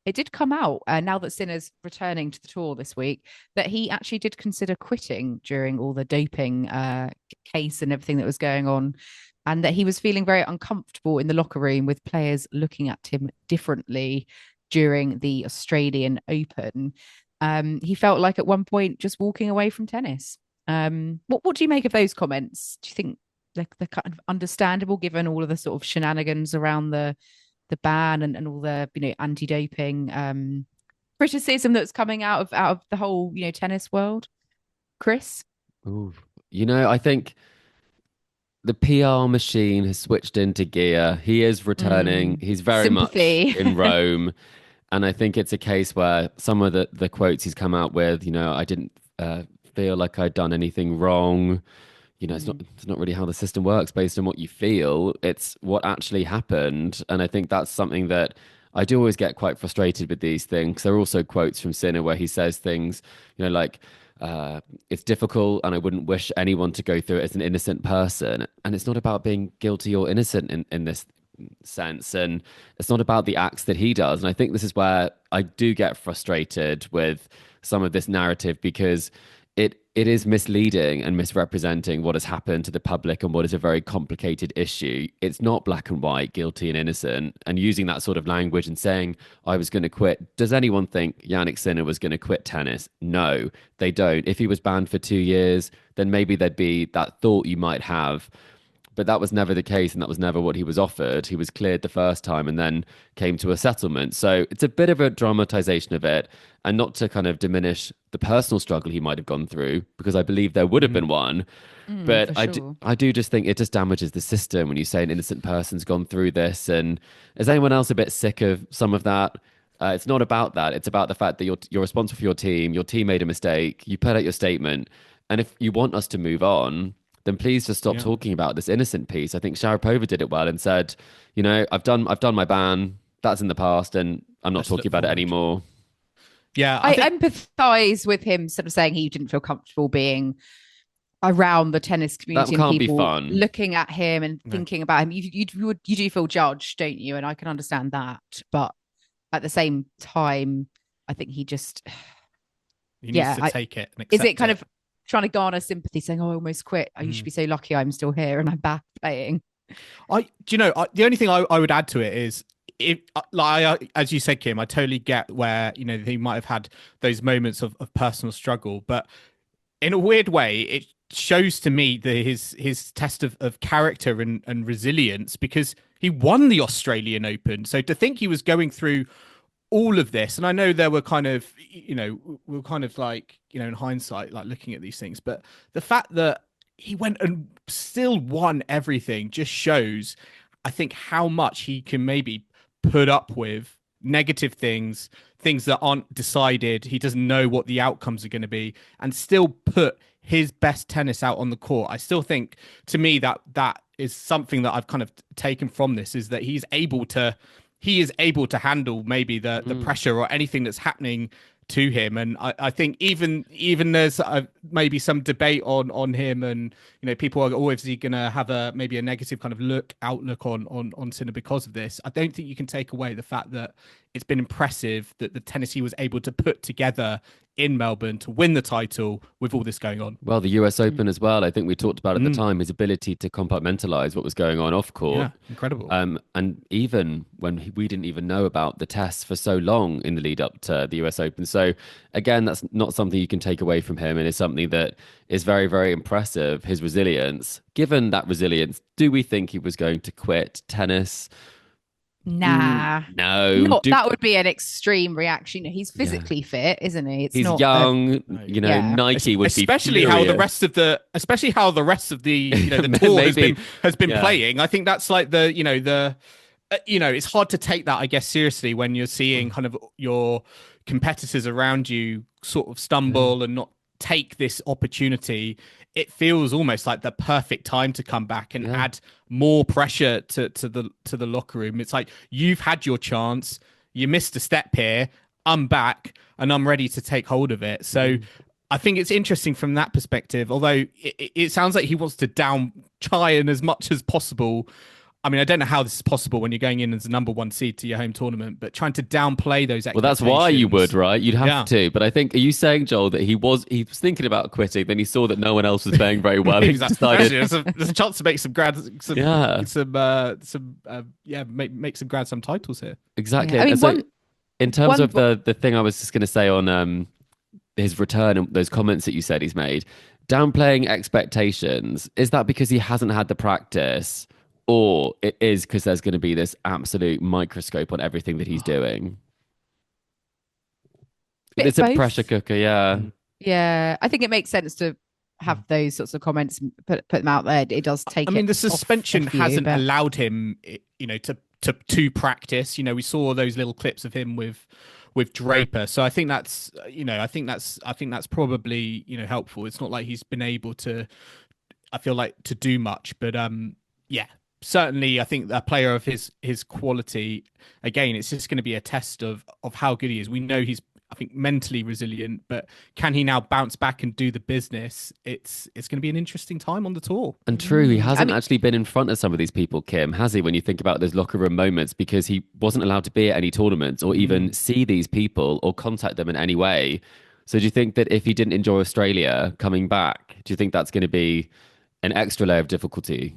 it did come out now that Sinner's returning to the tour this week that he actually did consider quitting during all the doping case and everything that was going on, and that he was feeling very uncomfortable in the locker room with players looking at him differently during the Australian Open. He felt like at one point just walking away from tennis. What do you make of those comments? Do you think they're kind of understandable given all of the sort of shenanigans around the ban and all the anti-doping criticism that's coming out of the whole tennis world? Chris? Ooh. I think the PR machine has switched into gear. He is returning. He's very much Sympathy. in Rome. And I think it's a case where some of the quotes he's come out with, I didn't feel like I'd done anything wrong. It's not really how the system works based on what you feel. It's what actually happened. And I think that's something that I do always get quite frustrated with these things. There are also quotes from Sinner where he says things, like, it's difficult and I wouldn't wish anyone to go through it as an innocent person. And it's not about being guilty or innocent in this sense. And it's not about the acts that he does. And I think this is where I do get frustrated with some of this narrative because it is misleading and misrepresenting what has happened to the public and what is a very complicated issue. It's not black and white, guilty and innocent. And using that sort of language and saying, I was going to quit. Does anyone think Jannik Sinner was going to quit tennis? No, they don't. If he was banned for 2 years, then maybe there'd be that thought you might have. But that was never the case, and that was never what he was offered. He was cleared the first time and then came to a settlement. So it's a bit of a dramatization of it, and not to kind of diminish the personal struggle he might have gone through, because I believe there would have been one. But For sure. I do just think it just damages the system when you say an innocent person's gone through this. And is anyone else a bit sick of some of that? It's not about that. It's about the fact that you're responsible for your team. Your team made a mistake. You put out your statement, and if you want us to move on, then please just stop Yeah. talking about this innocent piece. I think Sharapova did it well and said, I've done my ban. That's in the past, and I'm not Let's talking look about it forward. anymore. Yeah, I I think empathize with him sort of saying he didn't feel comfortable being around the tennis That community and can't be people fun. looking at him and no, thinking about him. You do feel judged, don't you? And I can understand that, but at the same time, I think he just, he needs yeah. to take it and Is it accept kind it. of trying to garner sympathy, saying, "Oh, I almost quit. Oh, you should Mm. be so lucky I'm still here and I'm back playing." The only thing I would add to it is, if as you said, Kim, I totally get where he might have had those moments of personal struggle, but in a weird way, it shows to me his test of character and resilience, because he won the Australian Open. So to think he was going through all of this, and I know there were kind of, we're kind of like, in hindsight, like looking at these things, but the fact that he went and still won everything just shows, I think, how much he can maybe put up with negative things that aren't decided. He doesn't know what the outcomes are going to be, and still put his best tennis out on the court. I still think, to me, that is something that I've kind of taken from this, is that he is able to handle maybe the Mm. pressure or anything that's happening to him. And I think even there's maybe some debate on him, and people are always going to have maybe a negative kind of outlook on Sinner because of this. I don't think you can take away the fact that it's been impressive that the tennis he was able to put together in Melbourne to win the title with all this going on. Well, the US Mm. Open as well. I think we talked about at the Mm, time his ability to compartmentalize what was going on off court. yeah, incredible. And even when we didn't even know about the tests for so long in the lead up to the US Open. So again, that's not something you can take away from him, and it's something that is very, very impressive. His resilience. Given that resilience, do we think he was going to quit tennis? Nah, No. not that would be an extreme reaction. He's Yeah. physically fit, isn't he? It's He's not a young. No. yeah. Nike would be Especially how the furious. rest of the the tour Maybe. has been Yeah. playing. I think that's like it's hard to take that, I guess, seriously when you're seeing kind of your competitors around you sort of stumble and not take this opportunity. It feels almost like the perfect time to come back and Yeah. add more pressure to the locker room. It's like, you've had your chance, you missed a step here, I'm back and I'm ready to take hold of it. So I think it's interesting from that perspective, although it sounds like he wants to down China as much as possible. I mean, I don't know how this is possible when you're going in as the number one seed to your home tournament, but trying to downplay those expectations. Well, that's why you would, right? You'd have to. But I think, are you saying, Joel, that he was thinking about quitting, then he saw that no one else was playing very well, and he decided there's a chance to make some make some Grand Slam titles here. Exactly. Yeah. I mean, so in terms of the thing I was just going to say on his return and those comments that you said he's made, downplaying expectations, is that because he hasn't had the practice? Or it is because there's going to be this absolute microscope on everything that he's doing? It's a pressure cooker, yeah. Yeah, I think it makes sense to have those sorts of comments, put them out there. It does take. I mean, the suspension hasn't allowed him, to practice. We saw those little clips of him with Draper, so I think that's probably helpful. It's not like he's been able to, I feel like, to do much, but yeah. Certainly, I think a player of his quality, again, it's just going to be a test of how good he is. We know he's, I think, mentally resilient, but can he now bounce back and do the business? It's going to be an interesting time on the tour. And true, he hasn't actually been in front of some of these people, Kim, has he? When you think about those locker room moments, because he wasn't allowed to be at any tournaments or even see these people or contact them in any way. So do you think that if he didn't enjoy Australia coming back, do you think that's going to be an extra layer of difficulty?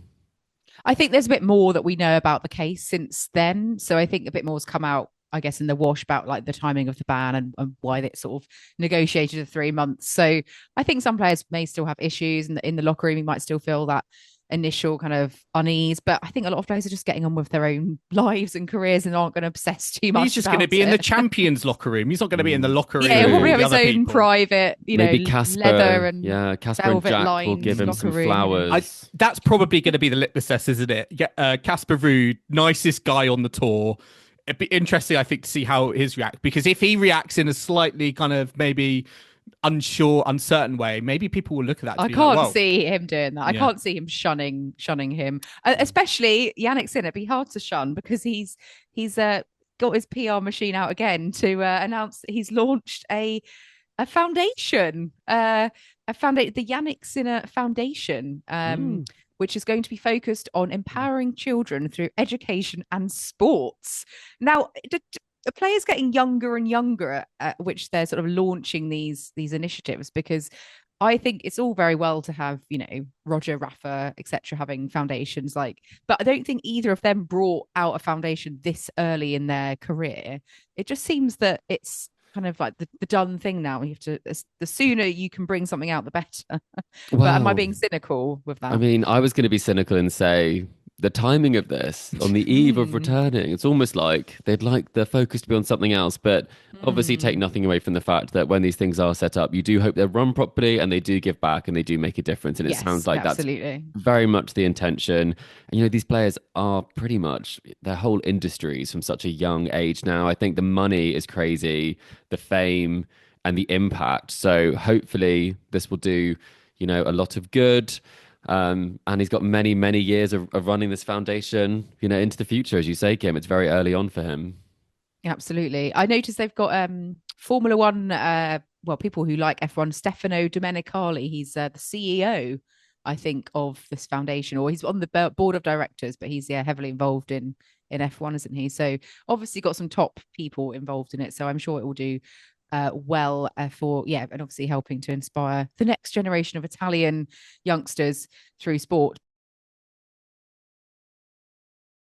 I think there's a bit more that we know about the case since then. So I think a bit more has come out, I guess, in the wash about like the timing of the ban and why they sort of negotiated the 3 months. So I think some players may still have issues, and in the locker room, you might still feel that initial kind of unease. But I think a lot of players are just getting on with their own lives and careers and aren't going to obsess too much. He's just going to be in the champions locker room. He's not going to be in the locker room. Yeah, he'll probably have his own private, maybe Casper, leather and Casper and Jack will give him some flowers. That's probably going to be the litmus test, isn't it? Casper Ruud, nicest guy on the tour. It'd be interesting, I think, to see how his react, because if he reacts in a slightly kind of maybe unsure, uncertain way, maybe people will look at that. I can't see him doing that. I can't see him shunning him, especially Jannik Sinner. It'd be hard to shun because he's got his PR machine out again to announce that he's launched a foundation, the Jannik Sinner Foundation, which is going to be focused on empowering children through education and sports. Now, the players getting younger and younger at which they're sort of launching these initiatives, because I think it's all very well to have, Roger, Rafa, etc. having foundations, but I don't think either of them brought out a foundation this early in their career. It just seems that it's kind of like the done thing now. You have to, the sooner you can bring something out, the better. But am I being cynical with that? I mean, I was going to be cynical and say the timing of this on the eve of returning, it's almost like they'd like the focus to be on something else, but obviously take nothing away from the fact that when these things are set up, you do hope they're run properly and they do give back and they do make a difference. And it sounds like absolutely. That's very much the intention. And, these players are pretty much their whole industries from such a young age now. I think the money is crazy, the fame and the impact. So hopefully this will do, a lot of good. And he's got many, many years of running this foundation, into the future. As you say, Kim, it's very early on for him. Absolutely. I noticed they've got Formula One, people who like F1, Stefano Domenicali. He's the CEO, I think, of this foundation, or he's on the board of directors, but he's heavily involved in F1, isn't he? So obviously got some top people involved in it. So I'm sure it will do well for and obviously helping to inspire the next generation of Italian youngsters through sport.